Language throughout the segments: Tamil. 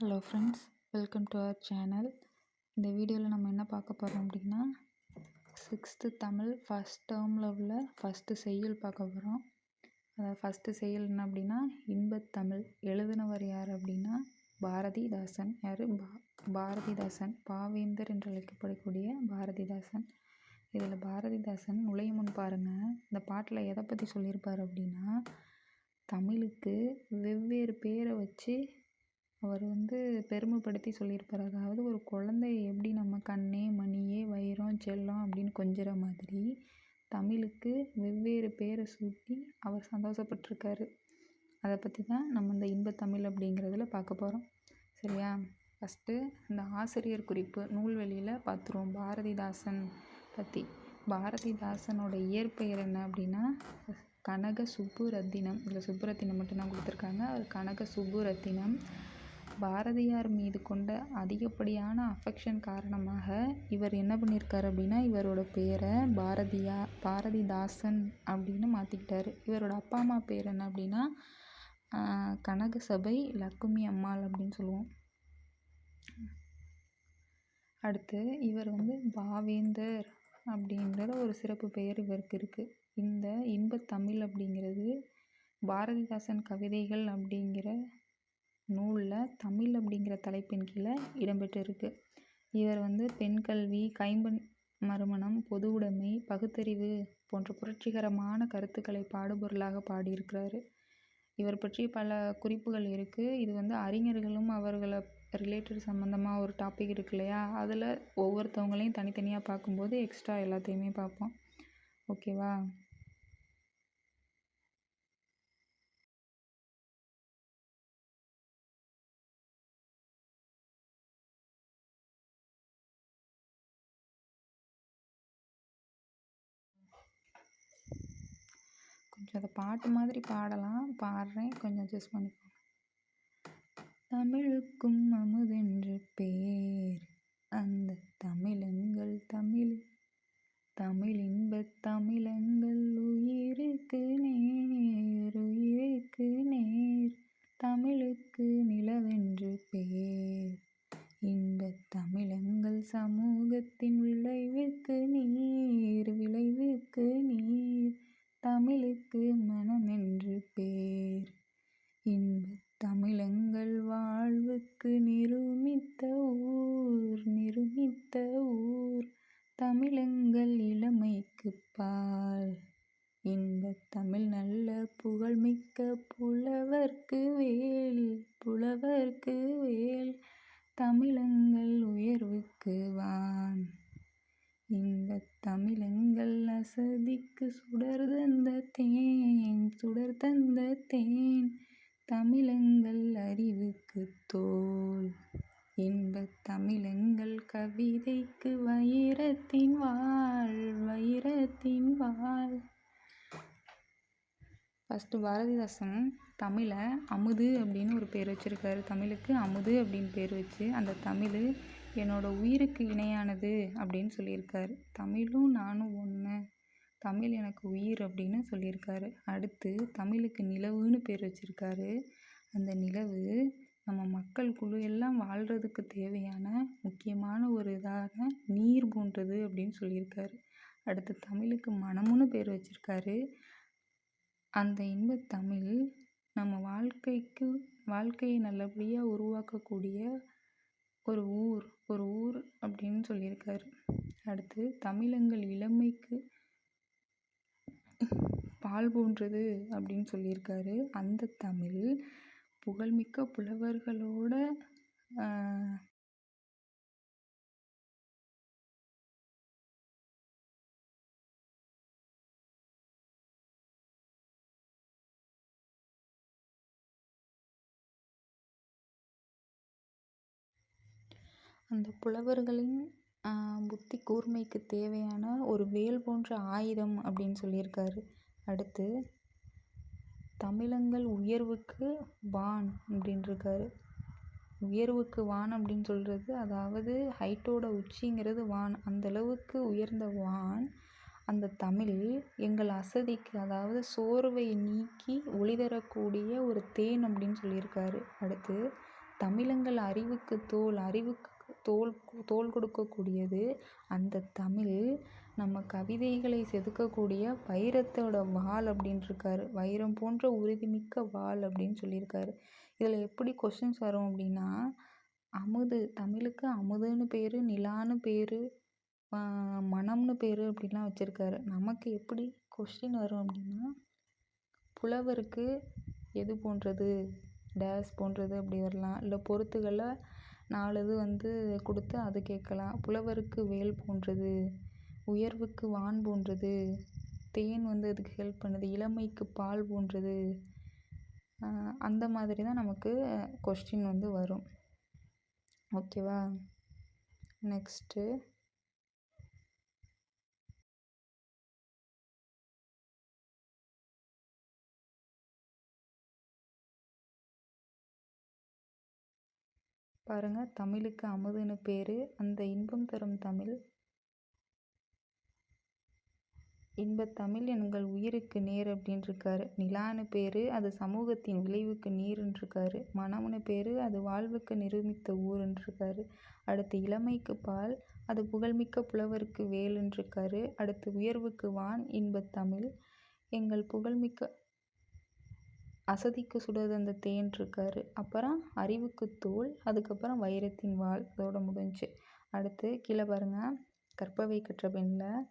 Hello friends, welcome to our channel. இந்த வீடியோவில் நம்ம என்ன பார்க்க போகிறோம் அப்படின்னா, 6th தமிழ் ஃபஸ்ட் டேர்மில் உள்ள ஃபஸ்ட்டு செய்யுள் பார்க்க போகிறோம். அதாவது ஃபஸ்ட்டு செய்யுள் என்ன அப்படின்னா, இன்பத்தமிழ். எழுதினவர் யார் அப்படின்னா பாரதிதாசன். யார்? பாரதிதாசன். பாவேந்தர் என்று அழைக்கப்படக்கூடிய பாரதிதாசன். இதில் பாரதிதாசன் நுழையும் முன் பாருங்கள், இந்த பாட்டில் எதை பற்றி சொல்லியிருப்பார் அப்படின்னா, தமிழுக்கு வெவ்வேறு பேரை வச்சு அவர் பெருமைப்படுத்தி சொல்லியிருப்பார். அதாவது ஒரு குழந்தைய எப்படி நம்ம கண்ணே மணியே வைரம் செல்லம் அப்படின்னு கொஞ்சுற மாதிரி தமிழுக்கு வெவ்வேறு பேரை சூட்டி அவர் சந்தோஷப்பட்டிருக்காரு. அதை பற்றி தான் நம்ம இந்த இன்பத்தமிழ் அப்படிங்கிறதுல பார்க்க போகிறோம். சரியா? ஃபஸ்ட்டு இந்த ஆசிரியர் குறிப்பு நூல்வெளியில் பார்த்துருவோம். பாரதிதாசன் பற்றி. பாரதிதாசனோட இயற்பெயர் என்ன அப்படின்னா கனக சுப்புரத்தினம். இதில் சுப்புரத்தினம் மட்டும்தான் கொடுத்துருக்காங்க. அது கனக சுப்புரத்தினம். பாரதியார் மீது கொண்ட அதிகப்படியான அஃபெக்ஷன் காரணமாக இவர் என்ன பண்ணியிருக்காரு அப்படின்னா, இவரோட பேரை பாரதிதாசன் அப்படின்னு மாற்றிக்கிட்டாரு. இவரோட அப்பா அம்மா பேர் என்ன அப்படின்னா கனகசபை லக்குமி அம்மாள் அப்படின்னு சொல்லுவோம். அடுத்து இவர் பாவேந்தர் அப்படிங்கிற ஒரு சிறப்பு பெயர் இவருக்கு இருக்குது. இந்த இன்பத்தமிழ் அப்படிங்கிறது பாரதிதாசன் கவிதைகள் அப்படிங்கிற நூலில் தமிழ் அப்படிங்கிற தலைப்பின் கீழே இடம்பெற்றிருக்கு. இவர் பெண் கல்வி, கைம்பெண் மறுமணம், பொது உடைமை, பகுத்தறிவு போன்ற புரட்சிகரமான கருத்துக்களை பாடுபொருளாக பாடியிருக்கிறாரு. இவர் பற்றி பல குறிப்புகள் இருக்குது. இது அறிஞர்களும் அவர்களை ரிலேட்டட் சம்மந்தமாக ஒரு டாபிக் இருக்கு இல்லையா, அதில் ஒவ்வொருத்தவங்களையும் தனித்தனியாக பார்க்கும்போது எக்ஸ்ட்ரா எல்லாத்தையுமே பார்ப்போம். ஓகேவா? கொஞ்சம் அதை பாட்டு மாதிரி பாடுறேன், கொஞ்சம் அட்ஜஸ்ட் பண்ணிக்கோங்க. தமிழுக்கும் அமுதென்று பேர், அந்த தமிழெங்கள் தமிழ். தமிழின்பத் தமிழெங்கள் உயிருக்கு நேர், உயிருக்கு நேர். தமிழுக்கு நிலவென்று பேர், இன்பத் தமிழெங்கள் சமூகத்தின் விளைவுக்கு நீர், விளைவுக்கு நீர். தமிழுக்கு மனமென்று பேர், இன்பத் தமிழெங்கள் வாழ்வுக்கு நிருமித்த ஊர், நிருமித்த ஊர். தமிழெங்கள் இளமைக்கு பால், இன்பத் தமிழ் நல்ல புகழ்மிக்க புலவர்க்கு வேல், புலவர்க்கு வேல். தமிழெங்கள் உயர்வுக்கு வான், இன்பத் தமிழெங்கள் அசதிக்கு சுடர் தந்த தேன், சுடர் தந்த தேன். தமிழெங்கள் அறிவுக்கு தோல், இன்பத் தமிழெங்கள் கவிதைக்கு வைரத்தின் வாள், வைரத்தின் வாள். ஃபஸ்ட்டு பாரதிதாசன் தமிழை அமுது அப்படின்னு ஒரு பேர் வச்சுருக்காரு. தமிழுக்கு அமுது அப்படின்னு பேர் வச்சு, அந்த தமிழ் என்னோட உயிருக்கு இணையானது அப்படின்னு சொல்லியிருக்காரு. தமிழும் நானும் ஒன்று, தமிழ் எனக்கு உயிர் அப்படின்னு சொல்லியிருக்காரு. அடுத்து தமிழுக்கு நிலவுன்னு பேர் வச்சுருக்காரு. அந்த நிலவு நம்ம மக்கள் குழு எல்லாம் வாழ்கிறதுக்கு தேவையான முக்கியமான ஒரு இதாக நீர் போன்றது அப்படின்னு சொல்லியிருக்காரு. அடுத்து தமிழுக்கு மனமுன்னு பேர் வச்சுருக்காரு. அந்த இன்பத்தமிழ் நம்ம வாழ்க்கையை நல்லபடியாக உருவாக்கக்கூடிய ஒரு ஊர் அப்படின்னு சொல்லியிருக்காரு. அடுத்து தமிழெங்கள் இளமைக்கு பால் போன்றது அப்படின்னு சொல்லியிருக்காரு. அந்த தமிழ் புகழ்மிக்க புலவர்களோட அந்த புலவர்களின் புத்தி கூர்மைக்கு தேவையான ஒரு வேல் போன்ற ஆயுதம் அப்படின்னு சொல்லியிருக்காரு. அடுத்து தமிழெங்கள் உயர்வுக்கு வான் அப்படின்ட்டுருக்காரு. உயர்வுக்கு வான் அப்படின்னு சொல்கிறது, அதாவது ஹைட்டோட உச்சிங்கிறது வான், அந்தளவுக்கு உயர்ந்த வான் அந்த தமிழ் எங்கள் அசதிக்கு, அதாவது சோர்வை நீக்கி ஒளி தரக்கூடிய ஒரு தேன் அப்படின்னு சொல்லியிருக்காரு. அடுத்து தமிழங்கள் அறிவுக்கு தோல், அறிவுக்கு தோல் தோல் கொடுக்கக்கூடியது அந்த தமிழ். நம்ம கவிதைகளை செதுக்கக்கூடிய வைரத்தோட வாள் அப்படின்ட்டுருக்காரு. வைரம் போன்ற உறுதிமிக்க வாள் அப்படின்னு சொல்லியிருக்காரு. இதில் எப்படி கொஸ்டின்ஸ் வரும் அப்படின்னா, அமுது, தமிழுக்கு அமுதுன்னு பேர், நிலான்னு பேர், மனம்னு பேர் அப்படிலாம் வச்சுருக்காரு. நமக்கு எப்படி கொஸ்டின் வரும் அப்படின்னா, புலவருக்கு எது போன்றது, டேஸ் போன்றது அப்படி வரலாம். இல்லை பொறுத்துகளை 4 இது கொடுத்து அது கேட்கலாம். புலவருக்கு வேல் போன்றது, உயர்வுக்கு வான் போன்றது, தேன் அதுக்கு ஹெல்ப் பண்ணுது, இளமைக்கு பால் போன்றது. அந்த மாதிரி தான் நமக்கு கொஸ்டின் வரும். ஓகேவா? நெக்ஸ்ட்டு பாருங்க, தமிழுக்கு அமுதுன்னு பேர், அந்த இன்பம் தரும் தமிழ். இன்பத்தமிழ் எங்கள் உயிருக்கு நேர் அப்படின்ட்டுருக்காரு. நிலான்னு பேர், அது சமூகத்தின் விளைவுக்கு நீருன்ட்ருக்காரு. மனம்னு பேர், அது வாழ்வுக்கு நிரூபித்த ஊருன்ட்ருக்காரு. அடுத்து இளமைக்கு பால், அது புகழ்மிக்க புலவருக்கு வேலுன்ட்ருக்காரு. அடுத்து உயர்வுக்கு வான், இன்பத்தமிழ் எங்கள் புகழ்மிக்க அசதிக்கு சுடது அந்த தேன்ட்ருக்காரு. அப்புறம் அறிவுக்கு தோல், அதுக்கப்புறம் வைரத்தின் வாள், அதோட முடிஞ்சு. அடுத்து கீழே பாருங்கள், கற்பவை கற்ற பெண்ணில்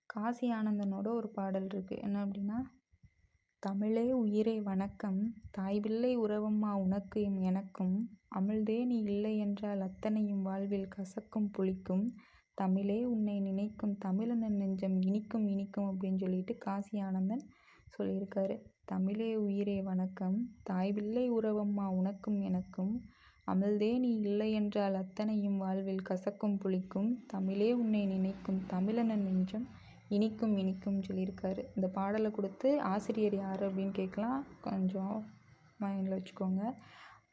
காசி ஆனந்தனோட ஒரு பாடல் இருக்குது. என்ன அப்படின்னா, தமிழே உயிரே வணக்கம், தாய்பிள்ளை உறவம்மா உனக்கும் எனக்கும், அமிழ்தே நீ இல்லை என்றால் அத்தனையும் வாழ்வில் கசக்கும் புளிக்கும், தமிழே உன்னை நினைக்கும் தமிழன நெஞ்சம் இனிக்கும் இனிக்கும் அப்படின்னு சொல்லிட்டு காசி ஆனந்தன் சொல்லியிருக்காரு. தமிழே உயிரே வணக்கம், தாய்பிள்ளை உறவம்மா உனக்கும் எனக்கும், அமிழ்தே நீ இல்லை என்றால் அத்தனையும் வாழ்வில் கசக்கும் புளிக்கும், தமிழே உன்னை நினைக்கும் தமிழன நெஞ்சம் இனிக்கும் இனிக்கும் சொல்லியிருக்காரு. இந்த பாடலை கொடுத்து ஆசிரியர் யார் அப்படின்னு கேட்கலாம், கொஞ்சம் மைண்டில் வச்சுக்கோங்க.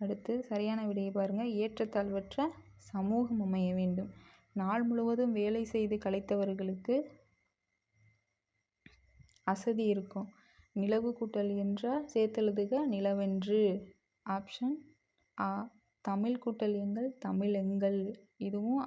அடுத்து சரியான விடையை பாருங்கள். ஏற்றத்தாழ்வற்ற சமூகம் அமைய வேண்டும். நாள் முழுவதும் வேலை செய்து களைத்தவர்களுக்கு அசதி இருக்கும். நிலவு கூட்டல் என்றால் சேர்த்தெழுதுக நிலவென்று. ஆப்ஷன் ஆ. தமிழ் கூட்டல் எங்கள் தமிழெங்கள். இதுவும்